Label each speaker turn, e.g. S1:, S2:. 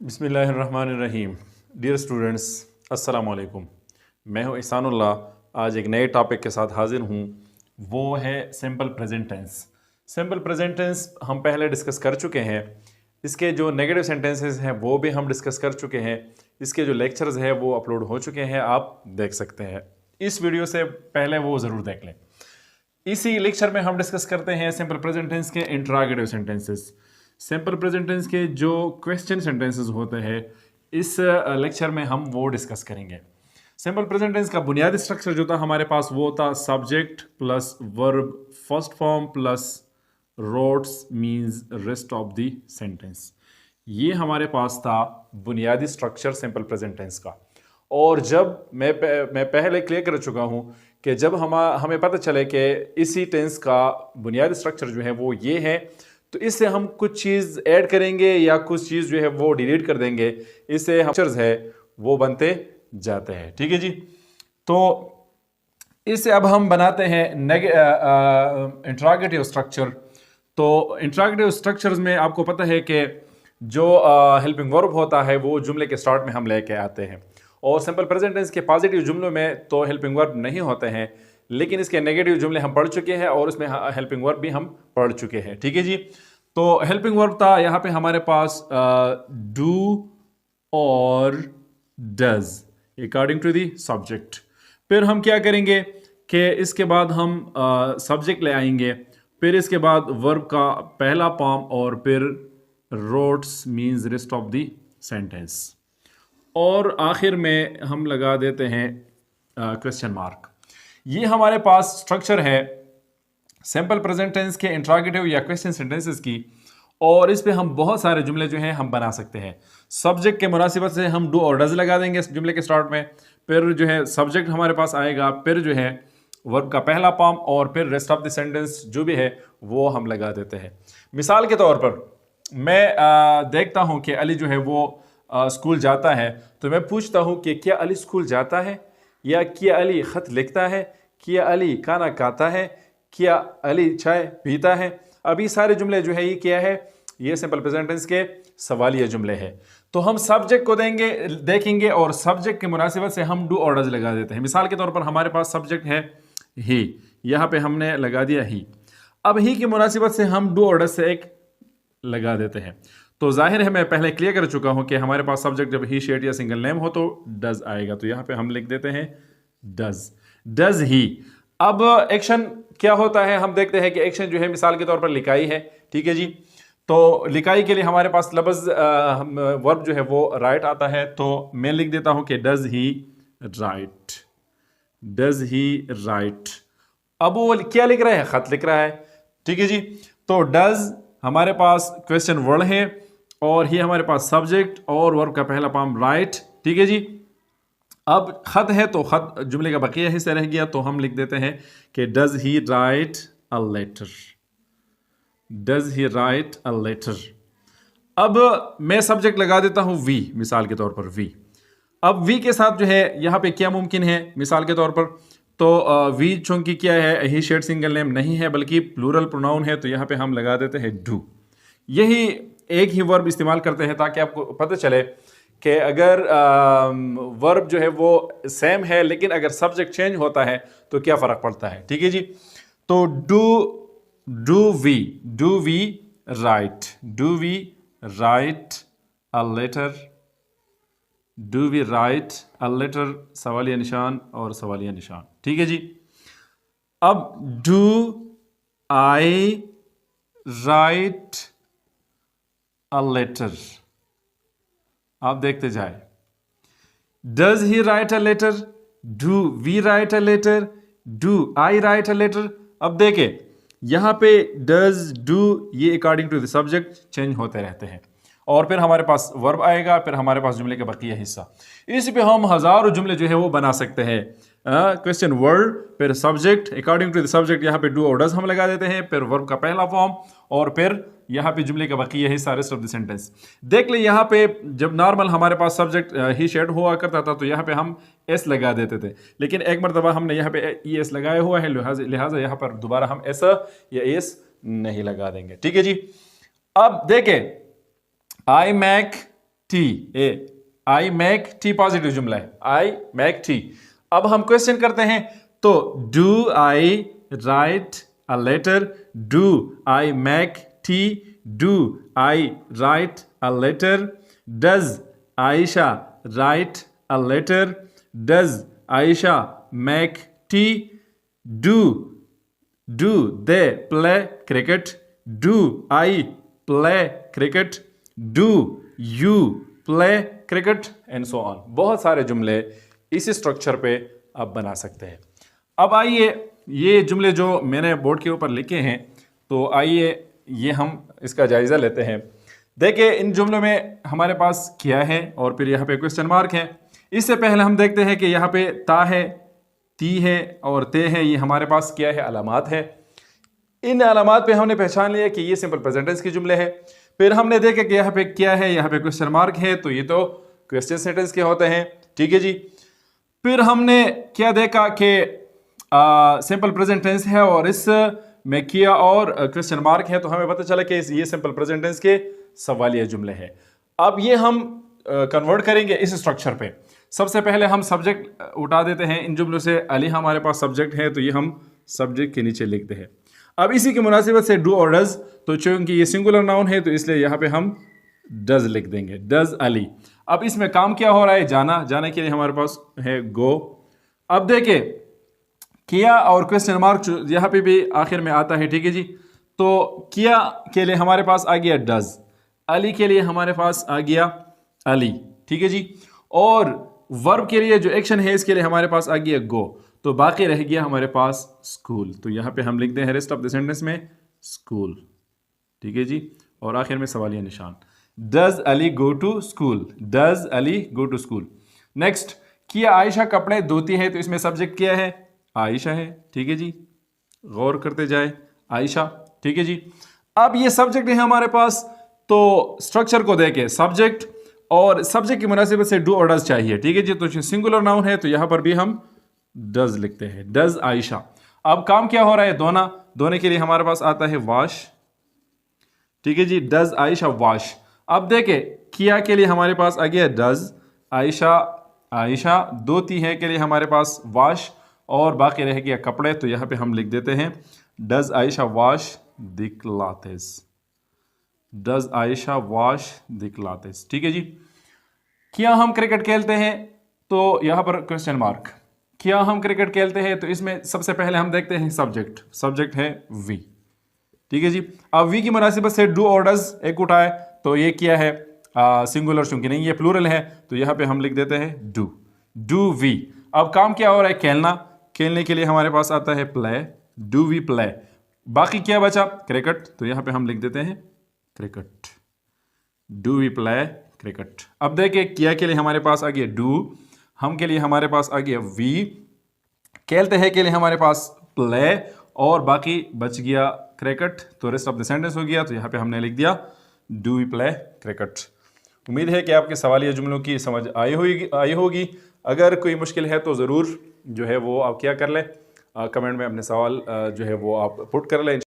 S1: बिस्मिल्लाहिर्रहमानिर्रहीम। Dear students, अस्सलाम वालेकुम। मैं हूं इहसानुल्लाह। आज एक नए टॉपिक के साथ हाजिर हूं, वो है simple present tense. Simple present tense हम पहले डिस्कस कर चुके हैं। इसके जो नेगेटिव सेंटेंसेस हैं वो भी हम डिस्कस कर चुके हैं। इसके जो लेक्चर्स हैं वो अपलोड हो चुके हैं, आप देख सकते हैं। इस वीडियो से पहले वो ज़रूर देख लें। इसी लेक्चर में हम डिस्कस करते हैं सिंपल प्रेजेंट टेंस के interrogative sentences. Simple present tense के जो क्वेश्चन सेंटेंसेस होते हैं, इस लेक्चर में हम वो डिस्कस करेंगे। सिंपल प्रेजेंट टेंस का बुनियादी स्ट्रक्चर जो था हमारे पास वो था subject plus verb first form plus ROTS means rest of the sentence. ये हमारे पास था बुनियादी स्ट्रक्चर सिंपल प्रेजेंट टेंस का। और जब मैं पहले क्लियर कर चुका हूं कि जब हमें पता चले कि इसी टेंस का बुनियादी स्ट्रक्चर जो है वो ये है, तो इससे हम कुछ चीज़ ऐड करेंगे या कुछ चीज़ जो है वो डिलीट कर देंगे, इससे हम स्ट्रक्चर्स है वो बनते जाते हैं। ठीक है जी। तो इससे अब हम बनाते हैं इंट्रोगेटिव स्ट्रक्चर। तो इंट्रोगेटिव स्ट्रक्चर्स में आपको पता है कि जो हेल्पिंग वर्ब होता है वो जुमले के स्टार्ट में हम लेके आते हैं। और सिंपल प्रेजेंट टेंस के पॉजिटिव जुमलों में तो हेल्पिंग वर्ब नहीं होते हैं, लेकिन इसके नेगेटिव जुमले हम पढ़ चुके हैं और उसमें हेल्पिंग वर्ब भी हम पढ़ चुके हैं। ठीक है जी। तो हेल्पिंग वर्ब था यहाँ पे हमारे पास डू और does according to the subject. फिर हम क्या करेंगे कि इसके बाद हम सब्जेक्ट ले आएंगे, फिर इसके बाद वर्ब का पहला फॉर्म और फिर ROTS means rest of the sentence, और आखिर में हम लगा देते हैं क्वेश्चन मार्क। ये हमारे पास स्ट्रक्चर है सिंपल प्रेजेंट टेंस के इंट्रोगेटिव या क्वेश्चन सेंटेंसेस की। और इस पे हम बहुत सारे जुमले जो हैं हम बना सकते हैं। सब्जेक्ट के मुनासिबत से हम डू और डज लगा देंगे इस जुमले के स्टार्ट में, फिर जो है सब्जेक्ट हमारे पास आएगा, फिर जो है वर्ब का पहला फॉर्म और फिर रेस्ट ऑफ द सेंटेंस जो भी है वो हम लगा देते हैं। मिसाल के तौर पर मैं देखता हूँ कि अली जो है वो स्कूल जाता है, तो मैं पूछता हूँ कि क्या अली स्कूल जाता है, या क्या अली ख़त लिखता है, क्या अली खाना खाता है, क्या अली चाय पीता है। अब ये सारे जुमले जो है ये क्या है, ये सिंपल प्रेजेंट टेंस के सवालिया जुमले हैं। तो हम सब्जेक्ट को देखेंगे और सब्जेक्ट के मुनासिबत से हम डू और डज लगा देते हैं। मिसाल के तौर पर हमारे पास सब्जेक्ट है ही, यहाँ पे हमने लगा दिया ही। अब ही की मुनासिबत से हम डू और डज से एक लगा देते हैं। तो जाहिर है मैं पहले क्लियर कर चुका हूं कि हमारे पास सब्जेक्ट जब ही शेड या सिंगल नेम हो तो डज आएगा, तो यहां पे हम लिख देते हैं डज, डज ही। अब एक्शन क्या होता है हम देखते हैं कि एक्शन जो है मिसाल के तौर पर लिखाई है। ठीक है जी। तो लिखाई के लिए हमारे पास लफ्ज वर्ब जो है वो राइट आता है, तो मैं लिख देता हूं कि does he right, does he right. अब वो क्या लिख रहा है, खत लिख रहा है। ठीक है जी। तो डज हमारे पास क्वेश्चन वर्ड है और ये हमारे पास सब्जेक्ट और वर्ब का पहला फॉर्म राइट। ठीक है जी। अब खत है तो खत जुमले का बकिया हिस्सा रह गया, तो हम लिख देते हैं कि does he write a letter, does he write a letter. अब मैं सब्जेक्ट लगा देता हूं वी, मिसाल के तौर पर वी। अब वी के साथ जो है यहाँ पे क्या मुमकिन है, मिसाल के तौर पर तो वी चूंकि क्या है ही शेड सिंगल नेम नहीं है बल्कि प्लूरल प्रोनाउन है, तो यहाँ पे हम लगा देते हैं डू। यही एक ही वर्ब इस्तेमाल करते हैं ताकि आपको पता चले कि अगर वर्ब जो है वो सेम है लेकिन अगर सब्जेक्ट चेंज होता है तो क्या फ़र्क पड़ता है। ठीक है जी। तो do we write, do we write a letter, do we write a letter, सवालिया निशान और सवालिया निशान। ठीक है जी। अब do I write a letter, आप देखते जाए। Does he write a letter, do we write a letter, do I write a letter. अब देखे यहां पे डज डू ये according to the subject change होते रहते हैं, और फिर हमारे पास वर्ब आएगा, फिर हमारे पास जुमले का बकिया हिस्सा। इस पे हम हजारों जुमले जो है वो बना सकते हैं। क्वेश्चन वर्ड, फिर subject, according to the subject यहाँ पे डू और डज हम लगा देते हैं, फिर वर्ब का पहला फॉर्म और फिर यहाँ पे जुमले का बकिया हिस्सा रेस्ट ऑफ द सेंटेंस। देख ले यहाँ पे जब नॉर्मल हमारे पास सब्जेक्ट ही शेड हुआ करता था तो यहाँ पे हम एस लगा देते थे, लेकिन एक मरतबा हमने यहाँ पे ई एस लगाया हुआ है, लिहाजा यहाँ पर दोबारा हम एस या एस नहीं लगा देंगे। ठीक है जी। अब देखें, I make tea, a I make tea positive जुमला है, आई मेक टी। अब हम क्वेश्चन करते हैं, तो do I write a letter, do I make tea, do I write a letter, does Aisha write a letter, does Aisha make tea, do they play cricket, do I play cricket, do you play cricket and so on. बहुत सारे जुमले इस structure पे आप बना सकते हैं। अब आइए ये जुमले जो मैंने बोर्ड के ऊपर लिखे हैं, तो आइए ये हम इसका जायज़ा लेते हैं। देखिए इन जुमलों में हमारे पास क्या है और फिर यहाँ पे क्वेश्चन मार्क है। इससे पहले हम देखते हैं कि यहाँ पे ता है, ती है और ते है, ये हमारे पास क्या है, अलामात है। इन अलामात पे हमने पहचान लिया कि ये सिंपल प्रेजेंट टेंस के जुमले हैं। फिर हमने देखा कि यहाँ पे क्या है, यहाँ पे क्वेश्चन मार्क है, तो ये तो क्वेश्चन सेंटेंस के होते हैं, ठीक है जी। फिर हमने क्या देखा कि सिंपल प्रेजेंट टेंस है और इस में किया और क्वेश्चन मार्क है, तो हमें पता चला कि ये सिंपल प्रेजेंट टेंस के सवालिया जुमले हैं। अब ये हम कन्वर्ट करेंगे इस स्ट्रक्चर पे। सबसे पहले हम सब्जेक्ट उठा देते हैं इन जुमलों से। अली हमारे पास सब्जेक्ट है, तो ये हम सब्जेक्ट के नीचे लिखते हैं। अब इसी की मुनासिबत से डू और डज, तो चूंकि ये सिंगुलर नाउन है तो इसलिए यहाँ पे हम डज लिख देंगे, डज अली। अब इसमें काम क्या हो रहा है, जाना, जाने के लिए हमारे पास है गो। अब देखिए किया और क्वेश्चन मार्क यहाँ पे भी आखिर में आता है, ठीक है जी। तो किया के लिए हमारे पास आ गया डज, अली के लिए हमारे पास आ गया अली, ठीक है जी। और वर्ब के लिए जो एक्शन है इसके लिए हमारे पास आ गया गो, तो बाकी रह गया हमारे पास स्कूल। तो यहाँ पे हम लिखते हैं रेस्ट ऑफ द सेंटेंस में स्कूल, ठीक है जी। और आखिर में सवालिया निशान, does Ali go to school, does Ali go to school. Next, किया आयशा कपड़े धोती है, तो इसमें सब्जेक्ट क्या है, आयशा है, ठीक है जी। गौर करते जाए, आयशा, ठीक है जी। अब ये सब्जेक्ट है हमारे पास, तो स्ट्रक्चर को देखे सब्जेक्ट और सब्जेक्ट की मुनासिबत से डू और डज चाहिए, ठीक है जी। तो सिंगुलर नाउन है तो यहां पर भी हम डज लिखते हैं, डज आयशा। अब काम क्या हो रहा है, धोना, धोने के लिए हमारे पास आता है वॉश, ठीक है जी, डज आयशा वॉश। अब देखे किया के लिए हमारे पास आ गया डज, आयशा आयशा धोती है के लिए हमारे पास वॉश, और बाकी रह गया कपड़े, तो यहां पे हम लिख देते हैं does Ayesha wash the clothes, does Ayesha wash the clothes, ठीक है जी। क्या हम क्रिकेट खेलते हैं, तो यहां पर क्वेश्चन मार्क, क्या हम क्रिकेट खेलते हैं, तो इसमें सबसे पहले हम देखते हैं सब्जेक्ट, सब्जेक्ट है वी, ठीक है जी। अब वी की मुनासिबत से डू और डज एक उठाए, तो ये क्या है, सिंगुलर, चूंकि नहीं ये प्लूरल है, तो यहां पे हम लिख देते हैं डू, डू वी। अब काम क्या हो रहा है, खेलना, खेलने के लिए हमारे पास आता है प्ले, डू वी प्ले। बाकी क्या बचा, क्रिकेट, तो यहां पे हम लिख देते हैं cricket, do we play cricket. अब देखिए किया के लिए हमारे पास आ गया डू, हम के लिए हमारे पास आ गया वी, खेलते हैं के लिए हमारे पास प्ले, और बाकी बच गया क्रिकेट, तो रेस्ट ऑफ द सेंटेंस हो गया, तो यहाँ पे हमने लिख दिया डू वी प्ले क्रिकेट। उम्मीद है कि आपके सवालिया जुमलों की समझ आई होगी। अगर कोई मुश्किल है तो ज़रूर जो है वो आप क्या कर लें, कमेंट में अपने सवाल जो है वो आप पुट कर लें।